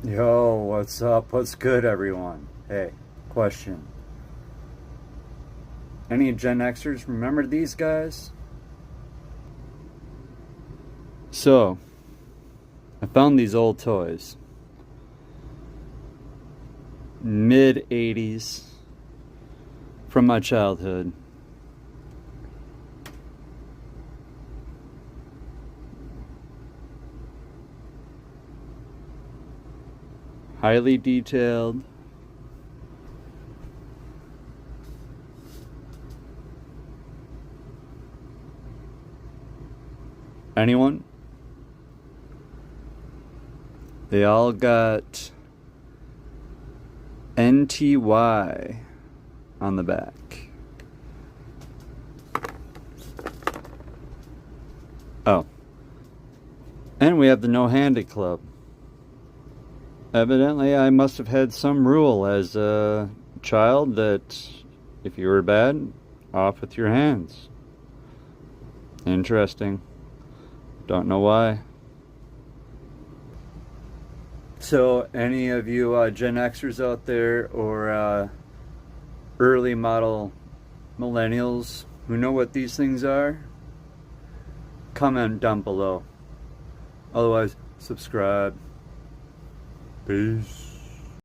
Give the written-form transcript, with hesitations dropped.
Yo, what's up? What's good, everyone? Hey, question. Any Gen Xers remember these guys? So, I found these old toys. Mid-80s from my childhood. Highly detailed. Anyone? They all got NTY on the back. Oh. And we have the no-handed club. Evidently, I must have had some rule as a child that if you were bad, off with your hands. Interesting. Don't know why. So, any of you Gen Xers out there or early model millennials who know what these things are, comment down below. Otherwise, subscribe. Peace.